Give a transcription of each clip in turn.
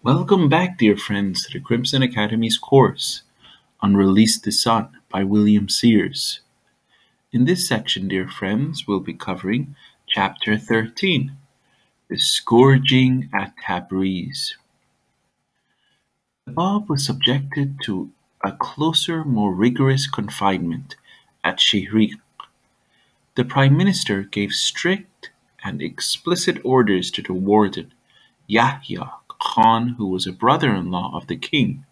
Welcome back, dear friends, to the Crimson Academy's course on Release the Sun by William Sears. In this section, dear friends, we'll be covering Chapter 13, The Scourging at Tabriz. The Bab was subjected to a closer, more rigorous confinement at Shihriq. The Prime Minister gave strict and explicit orders to the warden, Yahya Khan, who was a brother-in-law of the king.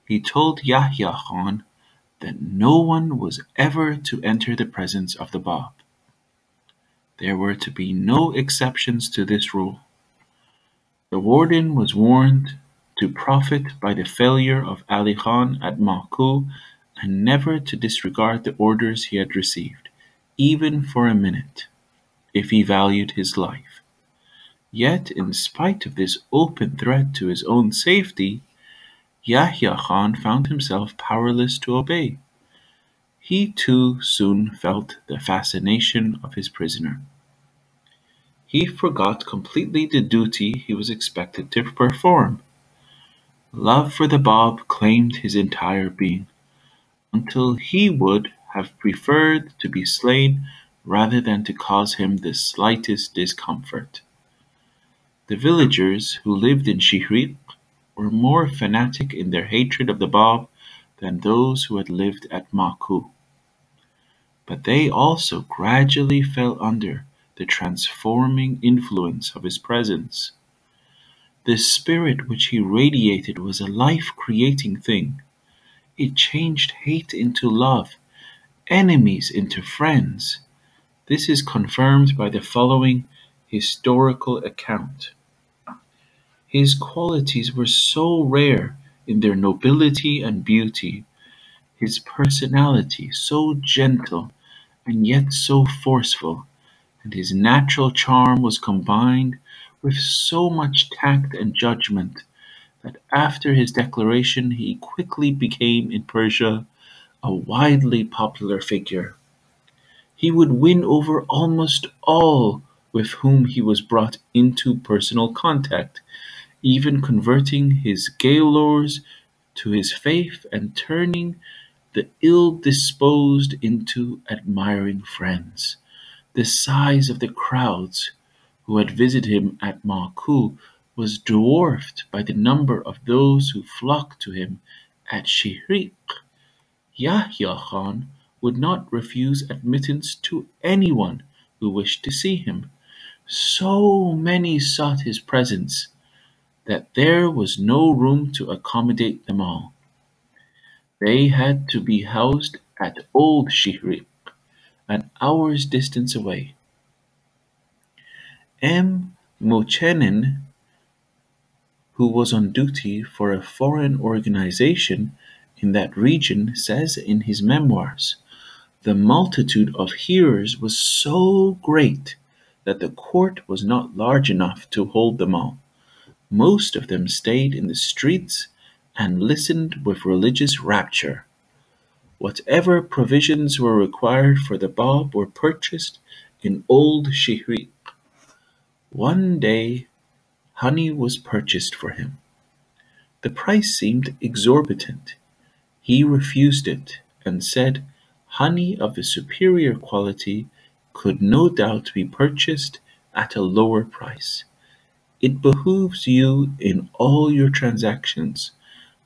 He told Yahya Khan that no one was ever to enter the presence of the Bab. There were to be no exceptions to this rule. The warden was warned to profit by the failure of Ali Khan at Maku and never to disregard the orders he had received, even for a minute, if he valued his life. Yet, in spite of this open threat to his own safety, Yahya Khan found himself powerless to obey. He too soon felt the fascination of his prisoner. He forgot completely the duty he was expected to perform. Love for the Bab claimed his entire being, until he would have preferred to be slain rather than to cause him the slightest discomfort. The villagers who lived in Shihriq were more fanatic in their hatred of the Bab than those who had lived at Maku. But they also gradually fell under the transforming influence of his presence. The spirit which he radiated was a life-creating thing. It changed hate into love, enemies into friends. This is confirmed by the following historical account. His qualities were so rare in their nobility and beauty, his personality so gentle and yet so forceful, and his natural charm was combined with so much tact and judgment that after his declaration he quickly became in Persia a widely popular figure. He would win over almost all with whom he was brought into personal contact, even converting his gaolers to his faith and turning the ill-disposed into admiring friends. The size of the crowds who had visited him at Maku was dwarfed by the number of those who flocked to him at Shihriq. Yahya Khan would not refuse admittance to anyone who wished to see him. So many sought his presence that there was no room to accommodate them all. They had to be housed at Old Shihriq, an hour's distance away. M. Mochenin, who was on duty for a foreign organization in that region, says in his memoirs, "The multitude of hearers was so great that the court was not large enough to hold them all. Most of them stayed in the streets and listened with religious rapture. Whatever provisions were required for the Bab were purchased in Old Shihriq. One day honey was purchased for him. The price seemed exorbitant. He refused it and said honey of a superior quality could no doubt be purchased at a lower price. It behooves you in all your transactions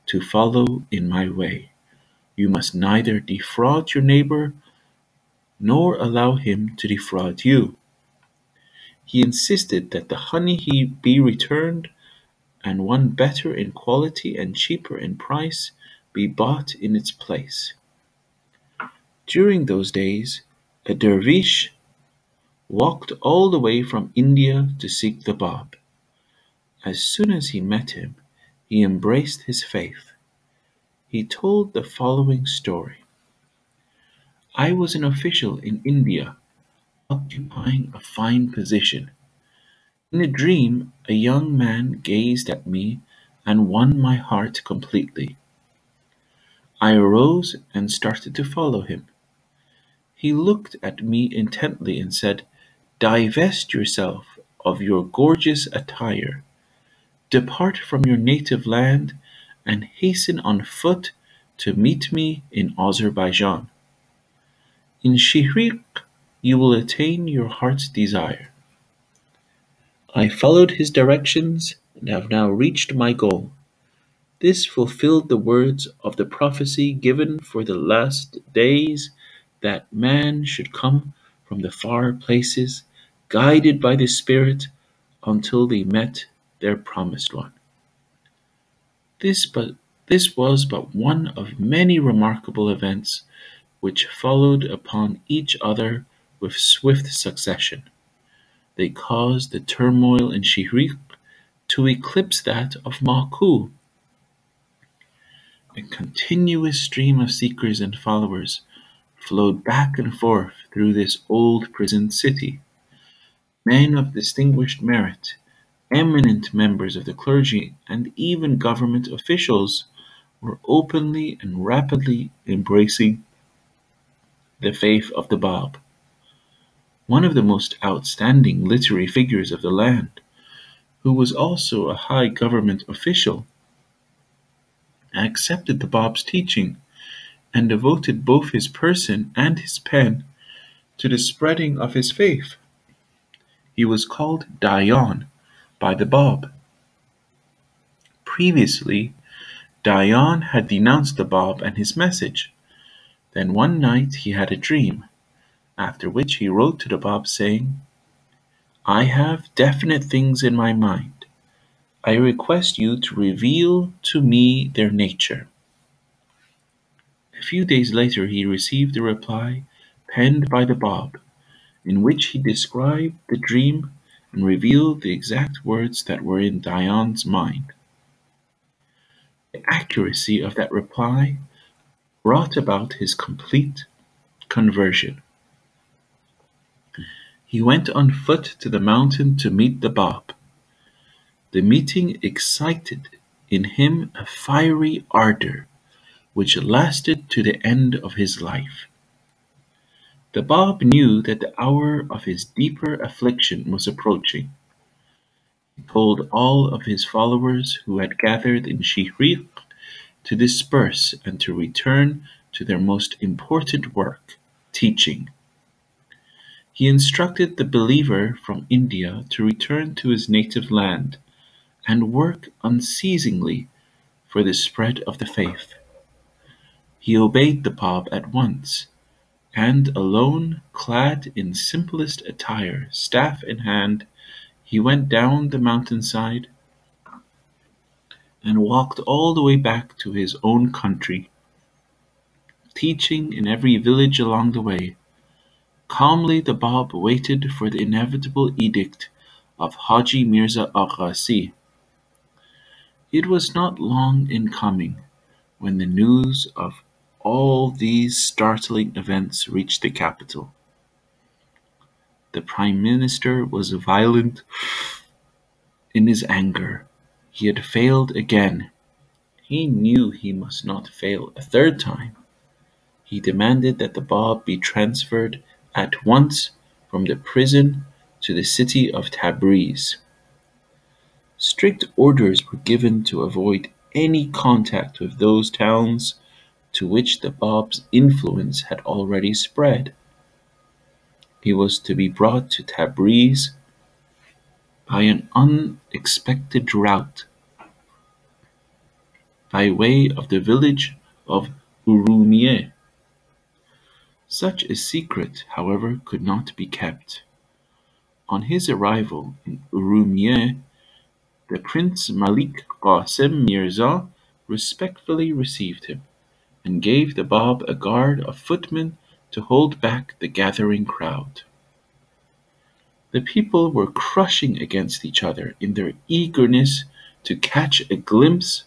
to follow in my way. You must neither defraud your neighbor nor allow him to defraud you." He insisted that the honey be returned and one better in quality and cheaper in price be bought in its place. During those days, a dervish walked all the way from India to seek the Bab. As soon as he met him, he embraced his faith. He told the following story. "I was an official in India, occupying a fine position. In a dream, a young man gazed at me and won my heart completely. I arose and started to follow him. He looked at me intently and said, 'Divest yourself of your gorgeous attire. Depart from your native land and hasten on foot to meet me in Azerbaijan. In Shihriq you will attain your heart's desire. I followed his directions and have now reached my goal. This fulfilled the words of the prophecy given for the last days, that man should come from the far places, guided by the Spirit, until they met their promised one. This, but, this was but one of many remarkable events which followed upon each other with swift succession. They caused the turmoil in Shihriq to eclipse that of Maku. A continuous stream of seekers and followers flowed back and forth through this old prison city. Men of distinguished merit, eminent members of the clergy, and even government officials were openly and rapidly embracing the faith of the Bab. One of the most outstanding literary figures of the land, who was also a high government official, accepted the Bab's teaching and devoted both his person and his pen to the spreading of his faith. He was called Dayan by the Bab. Previously, Dayan had denounced the Bab and his message. Then one night he had a dream, after which he wrote to the Bab saying, I have definite things in my mind. I request you to reveal to me their nature. A few days later he received a reply penned by the Bab, in which he described the dream and revealed the exact words that were in Dayan's mind. The accuracy of that reply brought about his complete conversion. He went on foot to the mountain to meet the Bab. The meeting excited in him a fiery ardor which lasted to the end of his life. The Bab knew that the hour of his deeper affliction was approaching. He told all of his followers who had gathered in Shihriq to disperse and to return to their most important work, teaching. He instructed the believer from India to return to his native land and work unceasingly for the spread of the faith. He obeyed the Bab at once, and alone, clad in simplest attire, staff in hand, he went down the mountainside and walked all the way back to his own country, teaching in every village along the way. Calmly the Bab waited for the inevitable edict of Haji Mirza Aghasi. It was not long in coming when the news of all these startling events reached the capital. The Prime Minister was violent in his anger. He had failed again. He knew he must not fail a third time. He demanded that the Bab be transferred at once from the prison to the city of Tabriz. Strict orders were given to avoid any contact with those towns to which the Bab's influence had already spread. He was to be brought to Tabriz by an unexpected route, by way of the village of Urumiyeh. Such a secret, however, could not be kept. On his arrival in Urumiyeh, the Prince Malik Qasim Mirza respectfully received him, and gave the Bab a guard of footmen to hold back the gathering crowd. The people were crushing against each other in their eagerness to catch a glimpse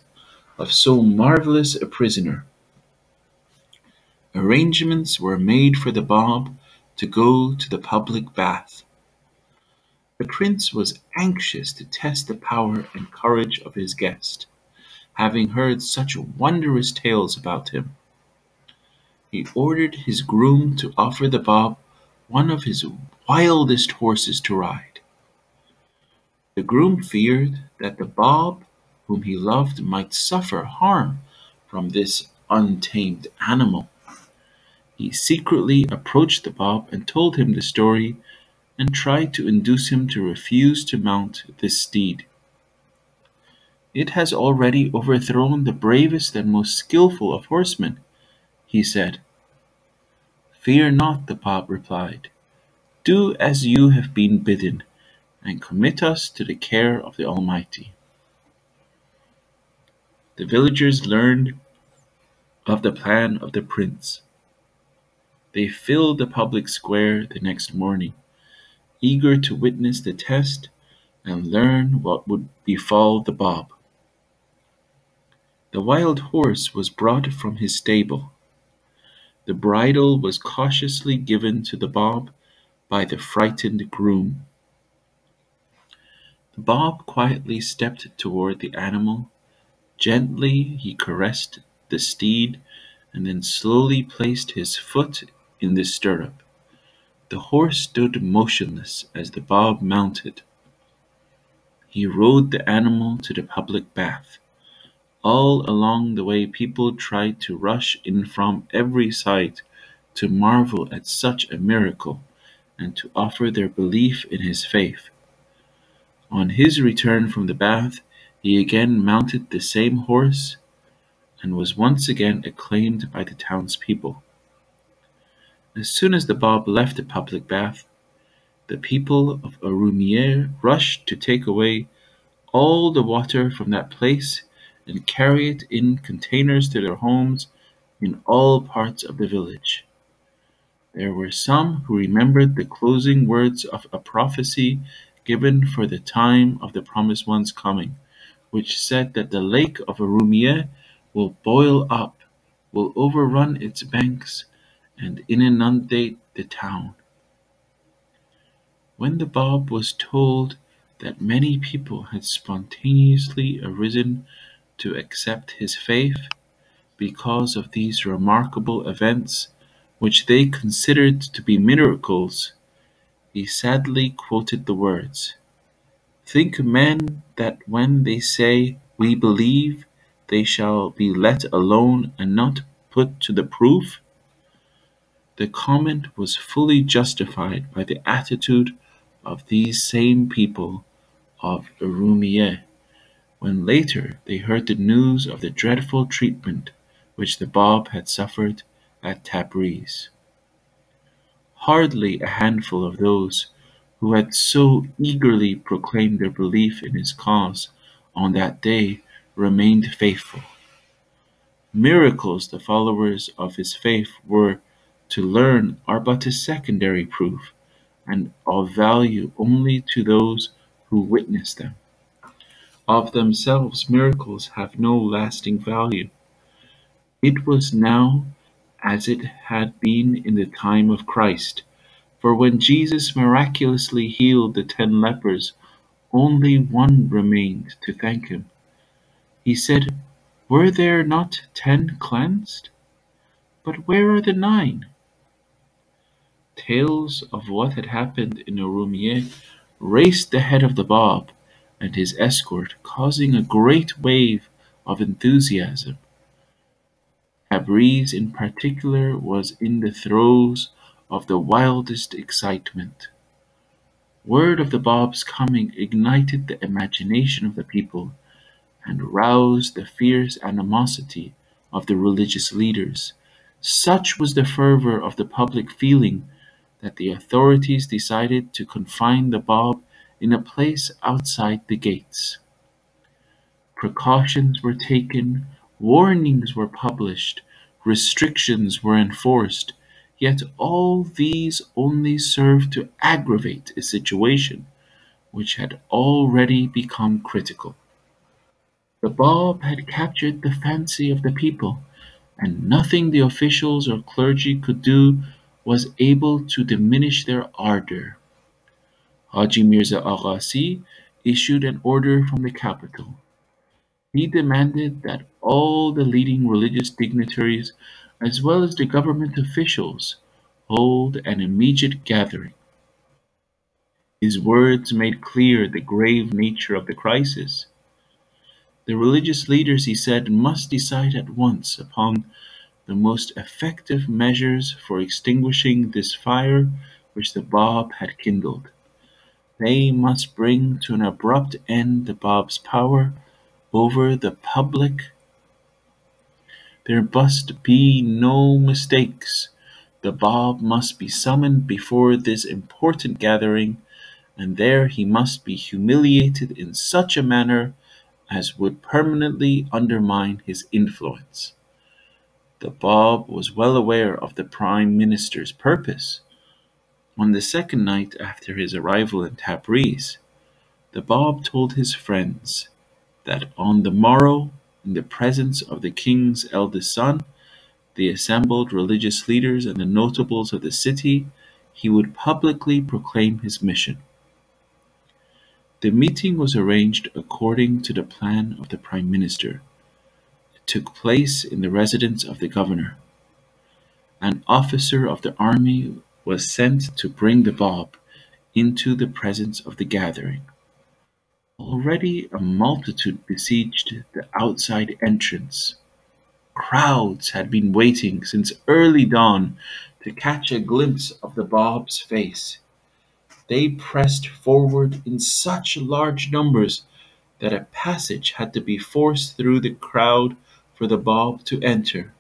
of so marvelous a prisoner. Arrangements were made for the Bab to go to the public bath. The prince was anxious to test the power and courage of his guest, having heard such wondrous tales about him. He ordered his groom to offer the Bab one of his wildest horses to ride. The groom feared that the Bab whom he loved might suffer harm from this untamed animal. He secretly approached the Bab and told him the story and tried to induce him to refuse to mount this steed. "It has already overthrown the bravest and most skilful of horsemen," he said. "Fear not," the Bab replied. "Do as you have been bidden, and commit us to the care of the Almighty." The villagers learned of the plan of the prince. They filled the public square the next morning, eager to witness the test and learn what would befall the Bab. The wild horse was brought from his stable. The bridle was cautiously given to the Bab by the frightened groom. The Bab quietly stepped toward the animal. Gently he caressed the steed and then slowly placed his foot in the stirrup. The horse stood motionless as the Bab mounted. He rode the animal to the public bath. All along the way people tried to rush in from every side to marvel at such a miracle and to offer their belief in his faith. On his return from the bath, he again mounted the same horse and was once again acclaimed by the townspeople. As soon as the Bab left the public bath, the people of Urumiyeh rushed to take away all the water from that place and carry it in containers to their homes in all parts of the village. There were some who remembered the closing words of a prophecy given for the time of the Promised One's coming, which said that the lake of Urumiyeh will boil up, will overrun its banks, and inundate the town. When the Bab was told that many people had spontaneously arisen to accept his faith because of these remarkable events, which they considered to be miracles, he sadly quoted the words, "Think men that when they say, 'We believe,' they shall be let alone and not put to the proof?" The comment was fully justified by the attitude of these same people of Urumiyeh when later they heard the news of the dreadful treatment which the Bab had suffered at Tabriz. Hardly a handful of those who had so eagerly proclaimed their belief in his cause on that day remained faithful. Miracles the followers of his faith were to learn are but a secondary proof, and of value only to those who witness them. Of themselves miracles have no lasting value. It was now as it had been in the time of Christ, for when Jesus miraculously healed the 10 lepers, only one remained to thank him. He said, "Were there not 10 cleansed? But where are the 9?" Tales of what had happened in Urumiyeh raised the head of the Bab and his escort, causing a great wave of enthusiasm. Tabriz in particular was in the throes of the wildest excitement. Word of the Bab's coming ignited the imagination of the people and roused the fierce animosity of the religious leaders. Such was the fervor of the public feeling that the authorities decided to confine the Bab in a place outside the gates. Precautions were taken, warnings were published, restrictions were enforced, yet all these only served to aggravate a situation which had already become critical. The Bab had captured the fancy of the people, and nothing the officials or clergy could do was able to diminish their ardor. Haji Mirza Aghasi issued an order from the capital. He demanded that all the leading religious dignitaries, as well as the government officials, hold an immediate gathering. His words made clear the grave nature of the crisis. The religious leaders, he said, must decide at once upon the most effective measures for extinguishing this fire which the Bab had kindled. They must bring to an abrupt end the Bab's power over the public. There must be no mistakes. The Bab must be summoned before this important gathering, and there he must be humiliated in such a manner as would permanently undermine his influence. The Bab was well aware of the Prime Minister's purpose. On the second night after his arrival in Tabriz, the Bab told his friends that on the morrow, in the presence of the king's eldest son, the assembled religious leaders and the notables of the city, he would publicly proclaim his mission. The meeting was arranged according to the plan of the Prime Minister. It took place in the residence of the governor. An officer of the army was sent to bring the Bab into the presence of the gathering. Already a multitude besieged the outside entrance. Crowds had been waiting since early dawn to catch a glimpse of the Bab's face. They pressed forward in such large numbers that a passage had to be forced through the crowd for the Bab to enter.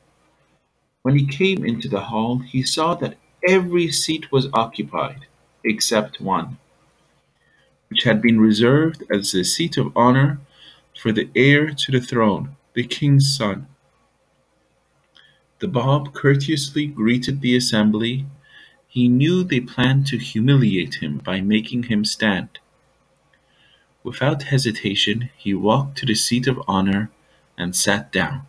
When he came into the hall, he saw that every seat was occupied, except one, which had been reserved as the seat of honor for the heir to the throne, the king's son. The Bab courteously greeted the assembly. He knew they planned to humiliate him by making him stand. Without hesitation, he walked to the seat of honor and sat down.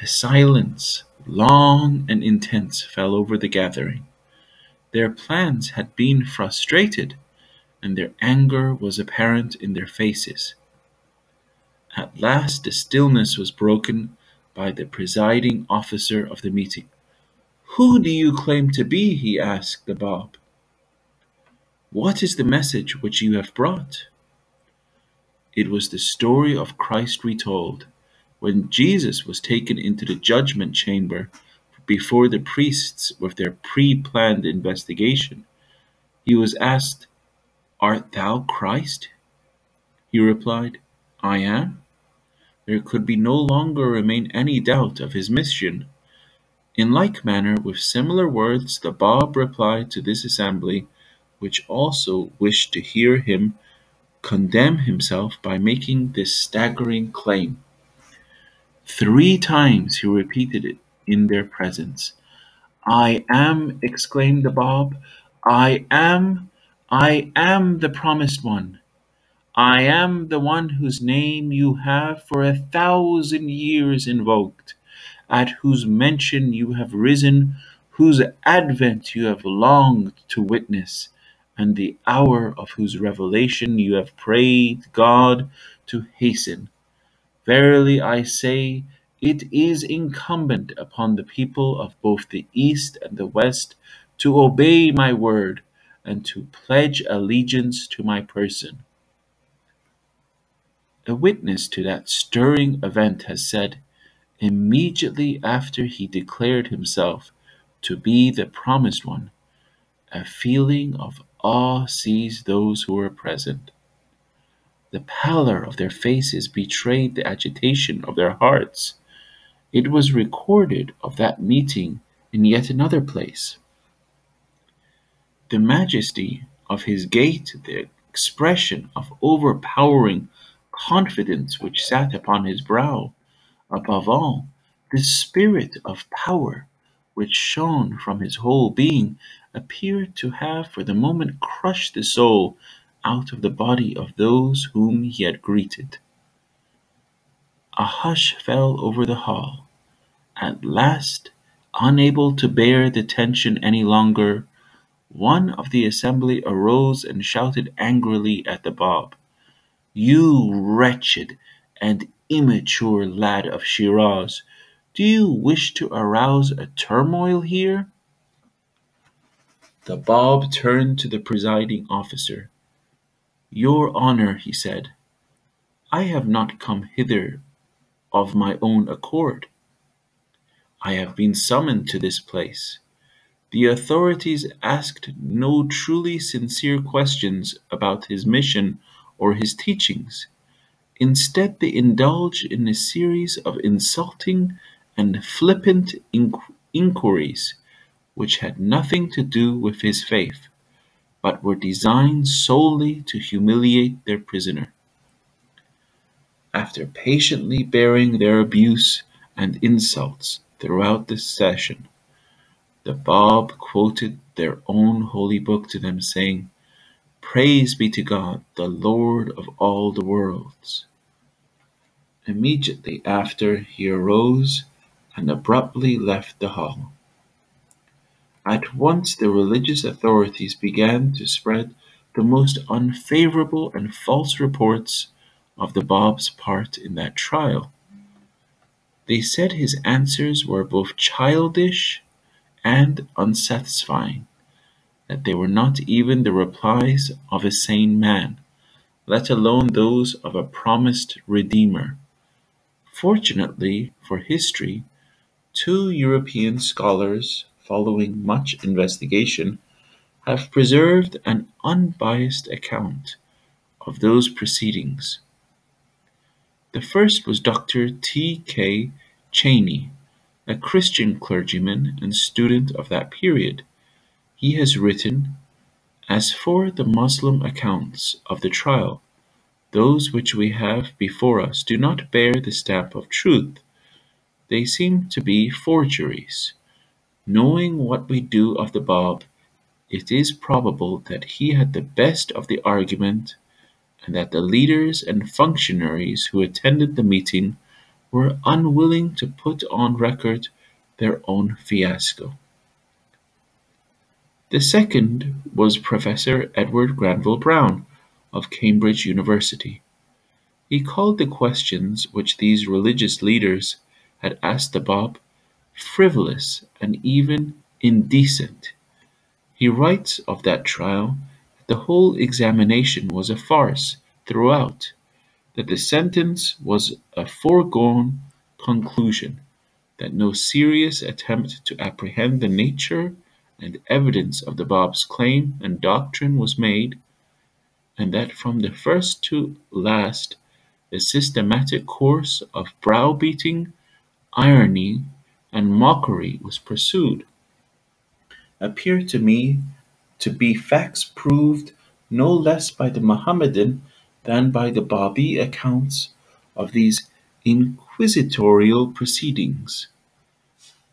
A silence, long and intense, fell over the gathering. Their plans had been frustrated, and their anger was apparent in their faces. At last the stillness was broken by the presiding officer of the meeting. "Who do you claim to be?" he asked the Bab. "What is the message which you have brought?" It was the story of Christ retold. When Jesus was taken into the judgment chamber before the priests with their pre-planned investigation, he was asked, "Art thou Christ?" He replied, "I am." There could be no longer remain any doubt of his mission. In like manner, with similar words, the Bab replied to this assembly, which also wished to hear him condemn himself by making this staggering claim. 3 times he repeated it in their presence. "I am," exclaimed the Bab. I am the promised one. I am the one whose name you have for 1,000 years invoked, at whose mention you have risen, whose advent you have longed to witness, and the hour of whose revelation you have prayed God to hasten. Verily I say, it is incumbent upon the people of both the East and the West to obey my word and to pledge allegiance to my person. A witness to that stirring event has said, immediately after he declared himself to be the promised one, a feeling of awe seized those who were present. The pallor of their faces betrayed the agitation of their hearts. It was recorded of that meeting in yet another place. The majesty of his gait, the expression of overpowering confidence which sat upon his brow, above all, the spirit of power which shone from his whole being, appeared to have for the moment crushed the soul out of the body of those whom he had greeted. A hush fell over the hall. At last, unable to bear the tension any longer, one of the assembly arose and shouted angrily at the Bab, "You wretched and immature lad of Shiraz, do you wish to arouse a turmoil here?" The Bab turned to the presiding officer. "Your Honour," he said, "I have not come hither of my own accord. I have been summoned to this place. The authorities asked no truly sincere questions about his mission or his teachings. Instead, they indulged in a series of insulting and flippant inquiries which had nothing to do with his faith, but were designed solely to humiliate their prisoner. After patiently bearing their abuse and insults throughout the session, the Bab quoted their own holy book to them, saying, 'Praise be to God, the Lord of all the worlds.' Immediately after, he arose and abruptly left the hall. At once the religious authorities began to spread the most unfavorable and false reports of the Bab's part in that trial. They said his answers were both childish and unsatisfying, that they were not even the replies of a sane man, let alone those of a promised Redeemer. Fortunately for history, two European scholars, following much investigation, have preserved an unbiased account of those proceedings. The first was Dr. T. K. Cheney, a Christian clergyman and student of that period. He has written, "As for the Moslem accounts of the trial, those which we have before us do not bear the stamp of truth. They seem to be forgeries. Knowing what we do of the Bab, it is probable that he had the best of the argument, and that the leaders and functionaries who attended the meeting were unwilling to put on record their own fiasco." The second was Professor Edward Granville Brown of Cambridge University. He called the questions which these religious leaders had asked the Bab frivolous and even indecent. He writes of that trial that the whole examination was a farce throughout, that the sentence was a foregone conclusion, that no serious attempt to apprehend the nature and evidence of the Bab's claim and doctrine was made, and that from the first to last a systematic course of browbeating, irony, and mockery was pursued, appear to me to be facts proved no less by the Mohammedan than by the Babi accounts of these inquisitorial proceedings.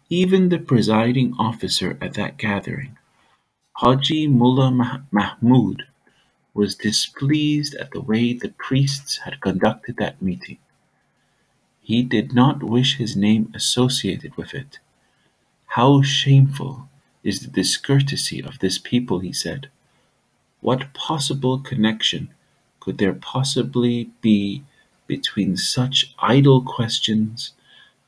Even the presiding officer at that gathering, Haji Mullah Mahmud, was displeased at the way the priests had conducted that meeting. He did not wish his name associated with it. "How shameful is the discourtesy of this people," he said. "What possible connection could there possibly be between such idle questions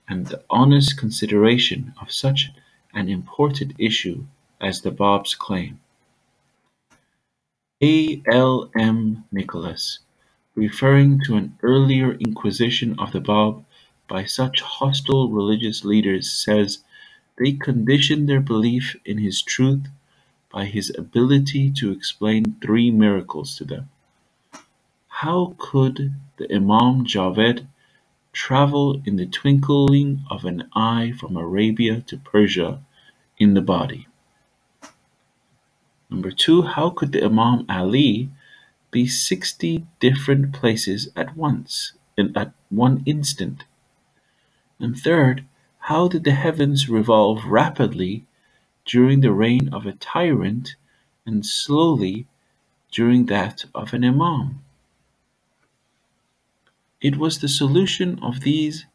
and the honest consideration of such an important issue as the Bab's claim?" A. L. M. Nicholas, referring to an earlier inquisition of the Bab by such hostile religious leaders, says they conditioned their belief in his truth by his ability to explain three miracles to them. How could the Imam Javed travel in the twinkling of an eye from Arabia to Persia in the body? Number two, how could the Imam Ali be 60 different places at once, at one instant? And third, how did the heavens revolve rapidly during the reign of a tyrant and slowly during that of an Imam? It was the solution of these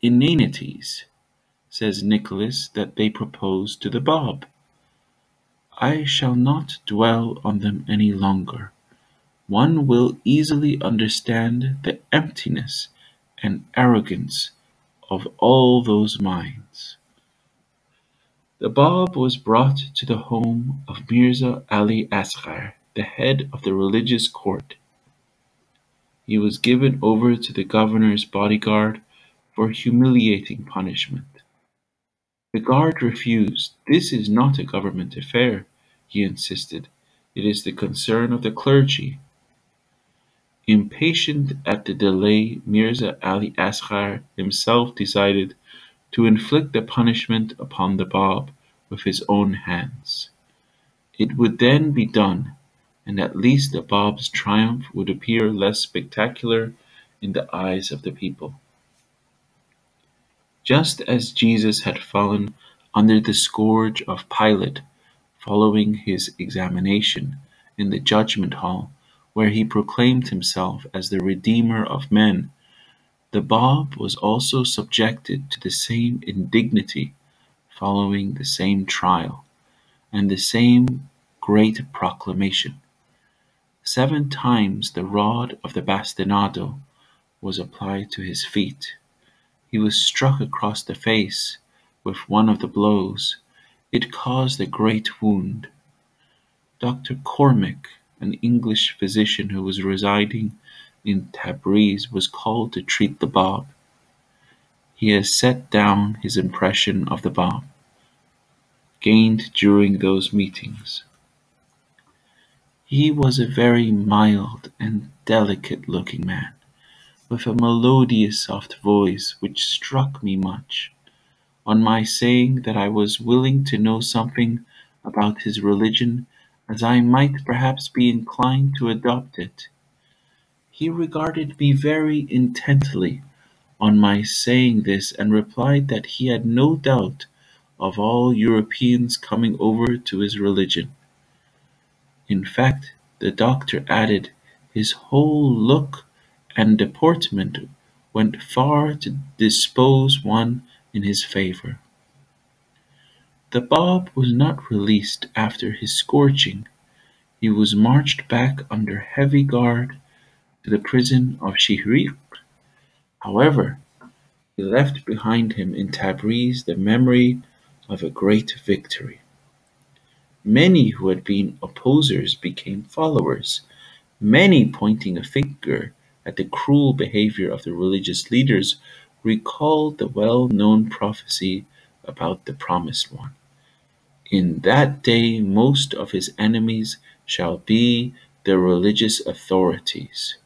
inanities, says Nicholas, that they proposed to the Bab. I shall not dwell on them any longer. One will easily understand the emptiness and arrogance of all those minds. The Bab was brought to the home of Mirza Ali Asghar, the head of the religious court. He was given over to the governor's bodyguard for humiliating punishment. The guard refused. "This is not a government affair," he insisted. "It is the concern of the clergy." Impatient at the delay, Mirza Ali Asghar himself decided to inflict the punishment upon the Bab with his own hands. It would then be done, and at least the Bab's triumph would appear less spectacular in the eyes of the people. Just as Jesus had fallen under the scourge of Pilate following his examination in the judgment hall, where he proclaimed himself as the Redeemer of men, the Bab was also subjected to the same indignity following the same trial and the same great proclamation. 7 times the rod of the bastinado was applied to his feet. He was struck across the face with one of the blows. It caused a great wound. Dr. Cormack, an English physician who was residing in Tabriz, was called to treat the Bab. He has set down his impression of the Bab, gained during those meetings. He was a very mild and delicate-looking man, with a melodious soft voice which struck me much. On my saying that I was willing to know something about his religion, as I might perhaps be inclined to adopt it, he regarded me very intently on my saying this and replied that he had no doubt of all Europeans coming over to his religion. In fact, the doctor added, his whole look and deportment went far to dispose one in his favour. The Bab was not released after his scourging. He was marched back under heavy guard to the prison of Shihriq. However, he left behind him in Tabriz the memory of a great victory. Many who had been opposers became followers, many pointing a finger at the cruel behavior of the religious leaders recalled the well-known prophecy about the Promised One. In that day most of his enemies shall be the religious authorities.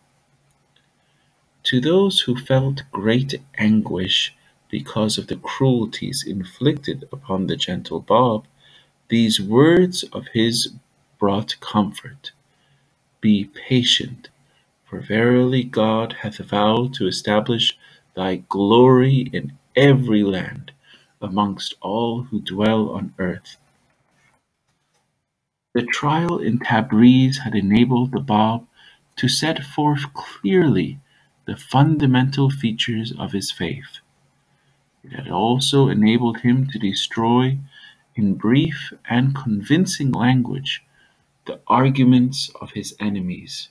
To those who felt great anguish because of the cruelties inflicted upon the gentle Bab, these words of his brought comfort. Be patient, for verily God hath vowed to establish thy glory in every land, amongst all who dwell on earth. The trial in Tabriz had enabled the Bab to set forth clearly the fundamental features of his faith. It had also enabled him to destroy, in brief and convincing language, the arguments of his enemies.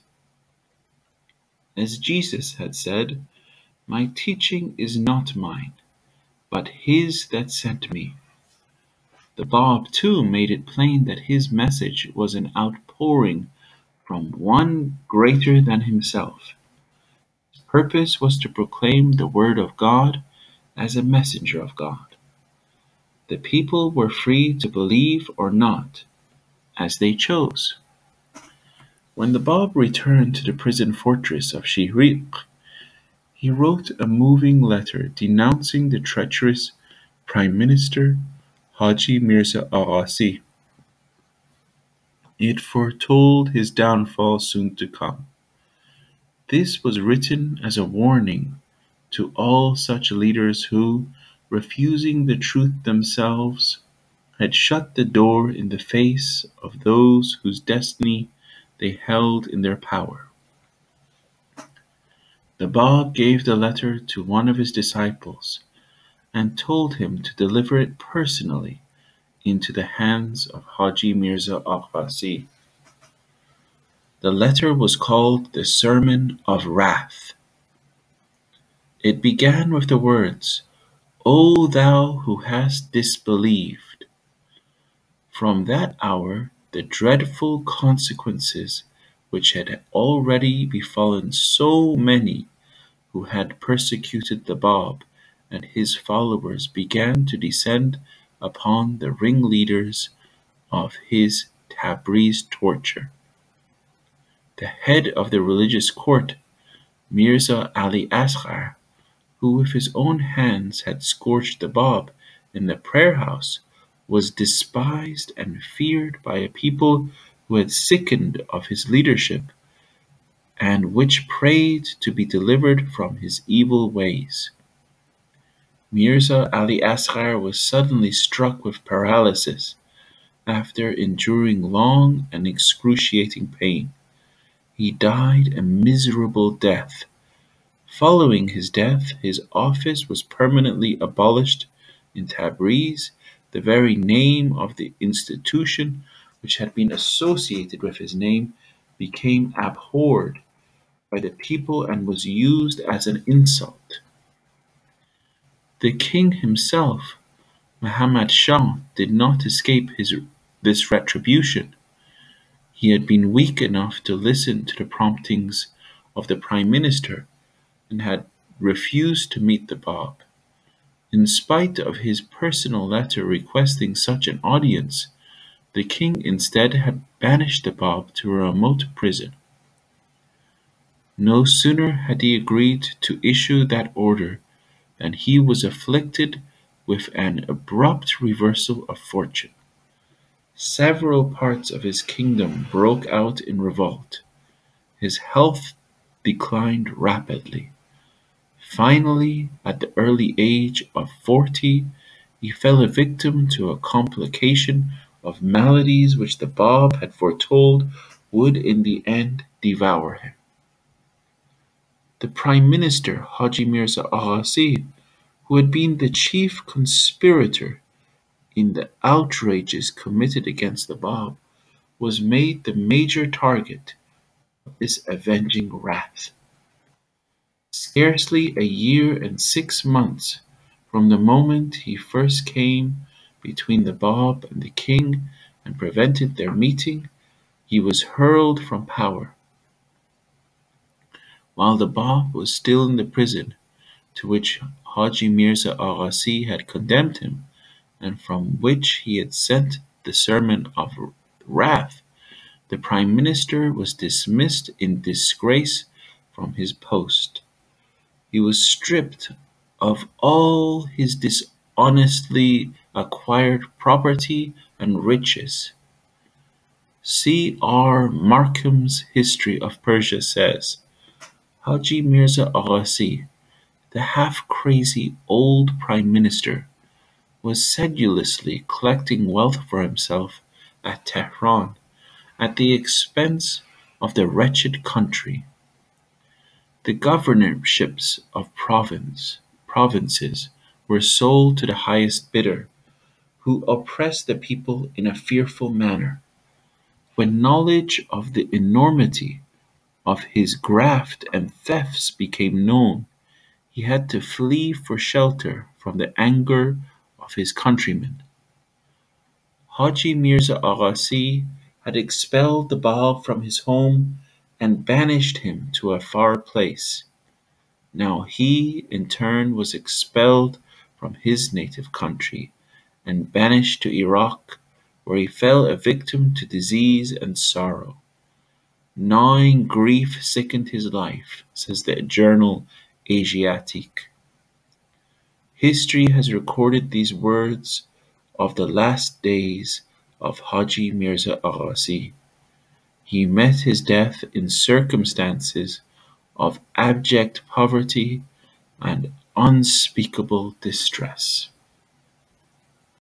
As Jesus had said, "My teaching is not mine, but his that sent me." The Bab too made it plain that his message was an outpouring from one greater than himself. His purpose was to proclaim the word of God as a messenger of God. The people were free to believe or not, as they chose. When the Bab returned to the prison fortress of Shihriq, he wrote a moving letter denouncing the treacherous Prime Minister Haji Mirza Aghasi. It foretold his downfall soon to come. This was written as a warning to all such leaders who, refusing the truth themselves, had shut the door in the face of those whose destiny they held in their power. The Bab gave the letter to one of his disciples and told him to deliver it personally into the hands of Haji Mirza Aghasi. The letter was called the Sermon of Wrath. It began with the words, "O thou who hast disbelieved, From that hour the dreadful consequences which had already befallen so many who had persecuted the Bab and his followers began to descend upon the ringleaders of his Tabriz torture. The head of the religious court, Mirza Ali Asghar, who with his own hands had scourged the Bab in the prayer house, was despised and feared by a people who had sickened of his leadership, and which prayed to be delivered from his evil ways. Mirza Ali Asghar was suddenly struck with paralysis after enduring long and excruciating pain. He died a miserable death. Following his death, his office was permanently abolished in Tabriz. The very name of the institution which had been associated with his name became abhorred by the people and was used as an insult. The king himself, Muhammad Shah, did not escape this retribution. He had been weak enough to listen to the promptings of the prime minister and had refused to meet the Bab. In spite of his personal letter requesting such an audience, the king instead had banished the Bab to a remote prison. No sooner had he agreed to issue that order than he was afflicted with an abrupt reversal of fortune. Several parts of his kingdom broke out in revolt. His health declined rapidly. Finally, at the early age of 40, he fell a victim to a complication of maladies which the Bab had foretold would in the end devour him. The prime minister, Haji Mirza Aghasi, who had been the chief conspirator in the outrages committed against the Bab, was made the major target of this avenging wrath. Scarcely a year and 6 months from the moment he first came between the Bab and the king and prevented their meeting, he was hurled from power. While the Bab was still in the prison to which Haji Mirza Aghasi had condemned him, and from which he had sent the sermon of wrath, the prime minister was dismissed in disgrace from his post. He was stripped of all his dishonestly acquired property and riches. C. R. Markham's History of Persia says, Haji Mirza Aghasi, the half-crazy old prime minister, was sedulously collecting wealth for himself at Tehran at the expense of the wretched country. The governorships of provinces were sold to the highest bidder, who oppressed the people in a fearful manner. When knowledge of the enormity of his graft and thefts became known, he had to flee for shelter from the anger of his countrymen. Haji Mirza Aghasi had expelled the Bab from his home and banished him to a far place. Now he, in turn, was expelled from his native country and banished to Iraq, where he fell a victim to disease and sorrow. Gnawing grief sickened his life, says the journal Asiatique. History has recorded these words of the last days of Haji Mirza Aghasi. He met his death in circumstances of abject poverty and unspeakable distress.